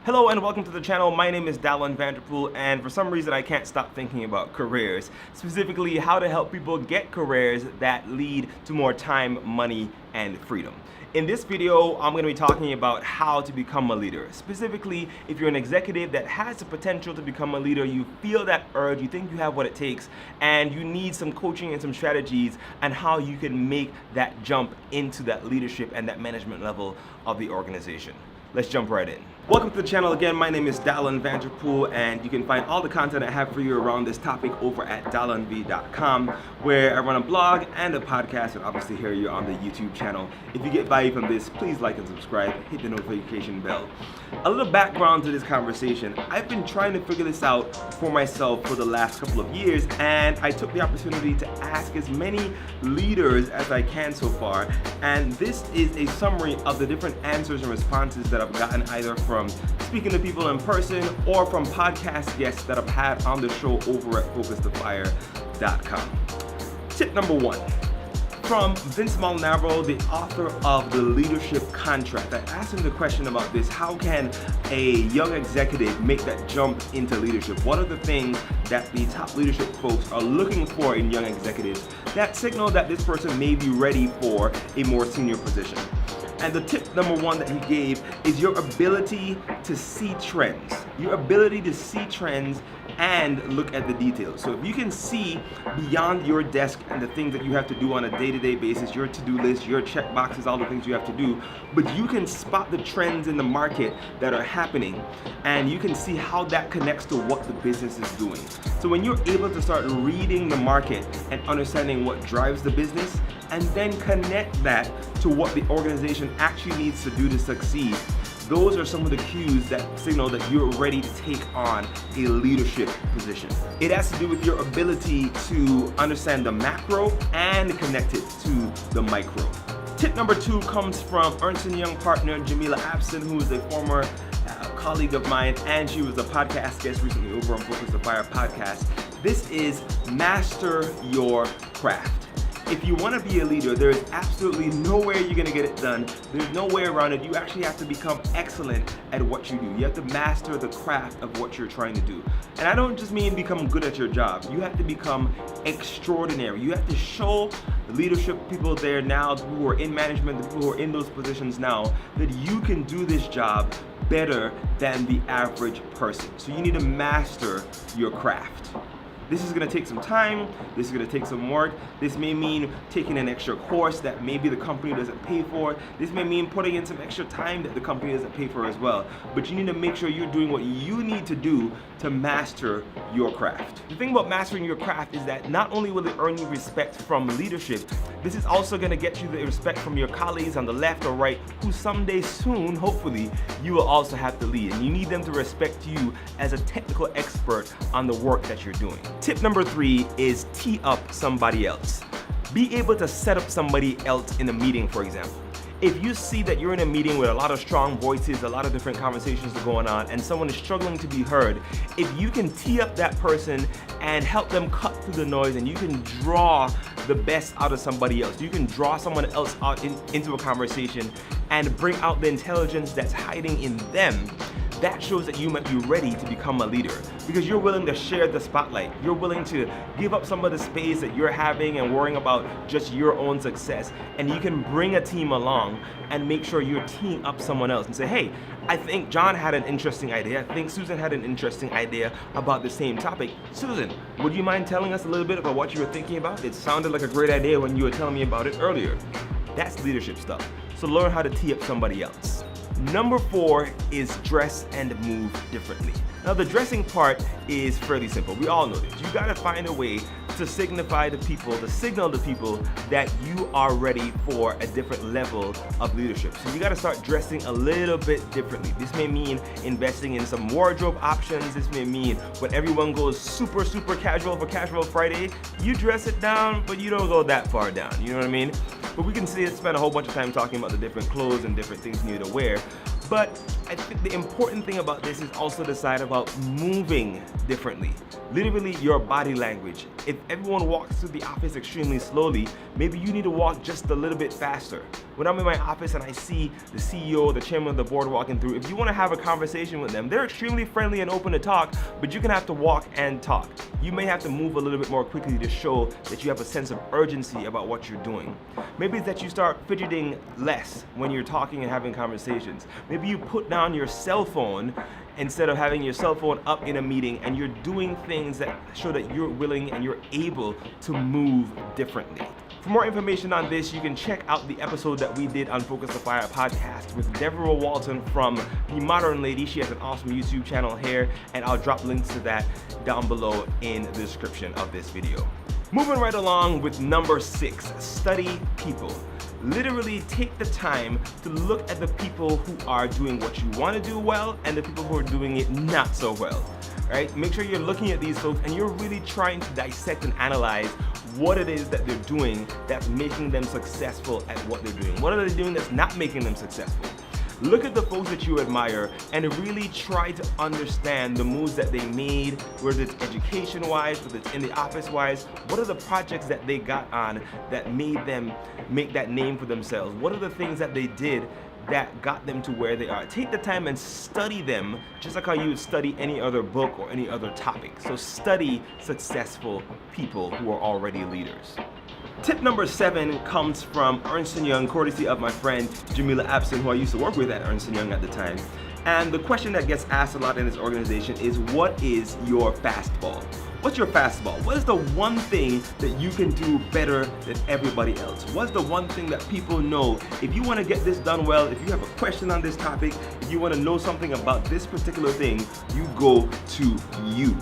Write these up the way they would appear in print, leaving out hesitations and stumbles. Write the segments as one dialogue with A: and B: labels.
A: Hello and welcome to the channel. My name is Dalan Vanterpool, and for some reason I can't stop thinking about careers, specifically how to help people get careers that lead to more time, money, and freedom. In this video, I'm going to be talking about how to become a leader. Specifically, if you're an executive that has the potential to become a leader, you feel that urge, you think you have what it takes, and you need some coaching and some strategies on how you can make that jump into that leadership and that management level of the organization. Let's jump right in. Welcome to the channel again. My name is Dalan Vanterpool, and you can find all the content I have for you around this topic over at dalanv.com, where I run a blog and a podcast, and obviously here you're on the YouTube channel. If you get value from this, please like and subscribe, hit the notification bell. A little background to this conversation. I've been trying to figure this out for myself for the last couple of years, and I took the opportunity to ask as many leaders as I can so far, and this is a summary of the different answers and responses that I've gotten either from speaking to people in person or from podcast guests that I've had on the show over at FocusToFire.com. Tip number one, from Vince Malnaro, the author of The Leadership Contract. I asked him the question about this: how can a young executive make that jump into leadership? What are the things that the top leadership folks are looking for in young executives that signal that this person may be ready for a more senior position? And the tip number one that he gave is your ability to see trends. Your ability to see trends and look at the details. So if you can see beyond your desk and the things that you have to do on a day-to-day basis, your to-do list, your check boxes, all the things you have to do, but you can spot the trends in the market that are happening, and you can see how that connects to what the business is doing. So when you're able to start reading the market and understanding what drives the business, and then connect that to what the organization actually needs to do to succeed, those are some of the cues that signal that you're ready to take on a leadership position. It has to do with your ability to understand the macro and connect it to the micro. Tip number two comes from Ernst & Young partner Jamila Abson, who is a former colleague of mine, and she was a podcast guest recently over on Focus to Fire podcast. This is master your craft. If you want to be a leader, there is absolutely no way you're going to get it done. There's no way around it. You actually have to become excellent at what you do. You have to master the craft of what you're trying to do. And I don't just mean become good at your job. You have to become extraordinary. You have to show the leadership people there now, the people who are in management, the people who are in those positions now, that you can do this job better than the average person. So you need to master your craft. This is going to take some time, this is going to take some work. This may mean taking an extra course that maybe the company doesn't pay for. This may mean putting in some extra time that the company doesn't pay for as well. But you need to make sure you're doing what you need to do to master your craft. The thing about mastering your craft is that not only will it earn you respect from leadership, this is also going to get you the respect from your colleagues on the left or right, who someday soon, hopefully, you will also have to lead. And you need them to respect you as a technical expert on the work that you're doing. Tip number three is tee up somebody else. Be able to set up somebody else in a meeting, for example. If you see that you're in a meeting with a lot of strong voices, a lot of different conversations are going on, and someone is struggling to be heard, if you can tee up that person and help them cut through the noise, and you can draw the best out of somebody else, you can draw someone else out into a conversation and bring out the intelligence that's hiding in them, that shows that you might be ready to become a leader, because you're willing to share the spotlight. You're willing to give up some of the space that you're having and worrying about just your own success, and you can bring a team along and make sure you're teeing up someone else and say, hey, I think John had an interesting idea. I think Susan had an interesting idea about the same topic. Susan, would you mind telling us a little bit about what you were thinking about? It sounded like a great idea when you were telling me about it earlier. That's leadership stuff. So learn how to tee up somebody else. Number four is dress and move differently. Now the dressing part is fairly simple. We all know this. You gotta find a way to signify to people, to signal to people that you are ready for a different level of leadership. So you gotta start dressing a little bit differently. This may mean investing in some wardrobe options. This may mean when everyone goes super casual for Casual Friday, you dress it down, but you don't go that far down. You know what I mean? But we can spend a whole bunch of time talking about the different clothes and different things you need to wear. But I think the important thing about this is also decide about moving differently. Literally your body language. If everyone walks through the office extremely slowly, maybe you need to walk just a little bit faster. When I'm in my office and I see the CEO, the chairman of the board walking through, if you want to have a conversation with them, they're extremely friendly and open to talk, but you're gonna have to walk and talk. You may have to move a little bit more quickly to show that you have a sense of urgency about what you're doing. Maybe it's that you start fidgeting less when you're talking and having conversations. Maybe you put down your cell phone instead of having your cell phone up in a meeting, and you're doing things that show that you're willing and you're able to move differently. For more information on this, you can check out the episode that we did on Focus the Fire podcast with Deborah Walton from The Modern Lady. She has an awesome YouTube channel here, and I'll drop links to that down below in the description of this video. Moving right along with number 6, study people. Literally take the time to look at the people who are doing what you want to do well and the people who are doing it not so well. Right? Make sure you're looking at these folks and you're really trying to dissect and analyze what it is that they're doing that's making them successful at what they're doing. What are they doing that's not making them successful? Look at the folks that you admire and really try to understand the moves that they made, whether it's education-wise, whether it's in the office-wise. What are the projects that they got on that made them make that name for themselves? What are the things that they did that got them to where they are? Take the time and study them just like how you would study any other book or any other topic. So study successful people who are already leaders. Tip number 7 comes from Ernst & Young, courtesy of my friend Jamila Abson, who I used to work with at Ernst & Young at the time. And the question that gets asked a lot in this organization is, what is your fastball? What's your fastball? What is the one thing that you can do better than everybody else? What's the one thing that people know? If you want to get this done well, if you have a question on this topic, if you want to know something about this particular thing, you go to you.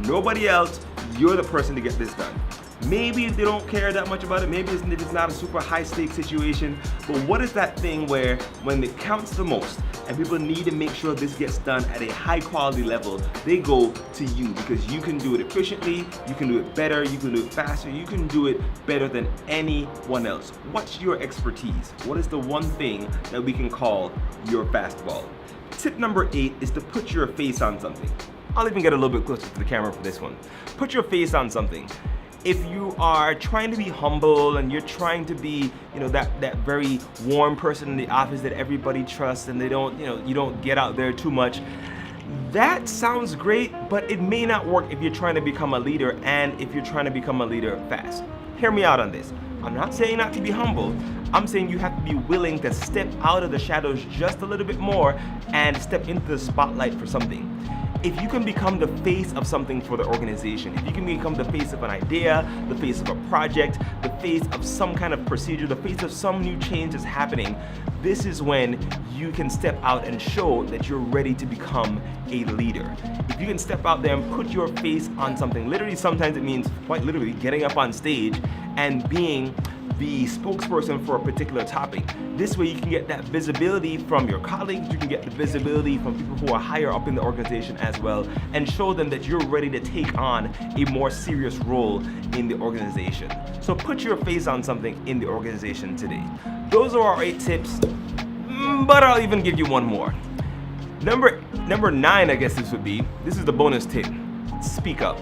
A: Nobody else, you're the person to get this done. Maybe they don't care that much about it, maybe it's not a super high stakes situation, but what is that thing where when it counts the most and people need to make sure this gets done at a high quality level, they go to you because you can do it efficiently, you can do it better, you can do it faster, you can do it better than anyone else. What's your expertise? What is the one thing that we can call your fastball? Tip number 8 is to put your face on something. I'll even get a little bit closer to the camera for this one. Put your face on something. If you are trying to be humble and you're trying to be, that very warm person in the office that everybody trusts and they don't, you don't get out there too much, that sounds great, but it may not work if you're trying to become a leader and if you're trying to become a leader fast. Hear me out on this. I'm not saying not to be humble. I'm saying you have to be willing to step out of the shadows just a little bit more and step into the spotlight for something. If you can become the face of something for the organization, if you can become the face of an idea, the face of a project, the face of some kind of procedure, the face of some new change that's happening, this is when you can step out and show that you're ready to become a leader. If you can step out there and put your face on something, literally sometimes it means quite literally getting up on stage and being the spokesperson for a particular topic. This way you can get that visibility from your colleagues, you can get the visibility from people who are higher up in the organization as well, and show them that you're ready to take on a more serious role in the organization. So put your face on something in the organization today. Those are our 8 tips, but I'll even give you one more. Number 9, I guess this would be, this is the bonus tip, speak up.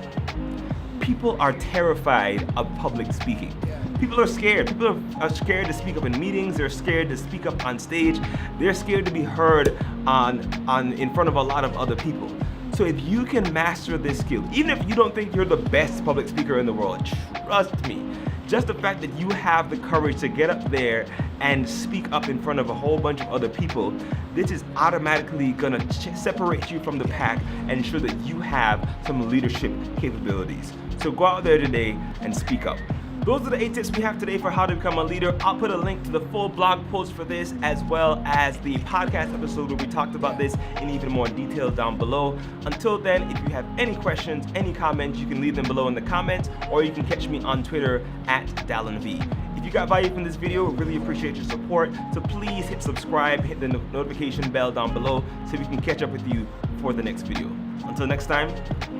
A: People are terrified of public speaking. People are scared. People are scared to speak up in meetings. They're scared to speak up on stage. They're scared to be heard in front of a lot of other people. So if you can master this skill, even if you don't think you're the best public speaker in the world, trust me, just the fact that you have the courage to get up there and speak up in front of a whole bunch of other people, this is automatically gonna separate you from the pack and ensure that you have some leadership capabilities. So go out there today and speak up. Those are the 8 tips we have today for how to become a leader. I'll put a link to the full blog post for this, as well as the podcast episode where we talked about this in even more detail down below. Until then, if you have any questions, any comments, you can leave them below in the comments, or you can catch me on Twitter at DalanV. If you got value from this video, we really appreciate your support. So please hit subscribe, hit the notification bell down below so we can catch up with you for the next video. Until next time,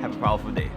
A: have a powerful day.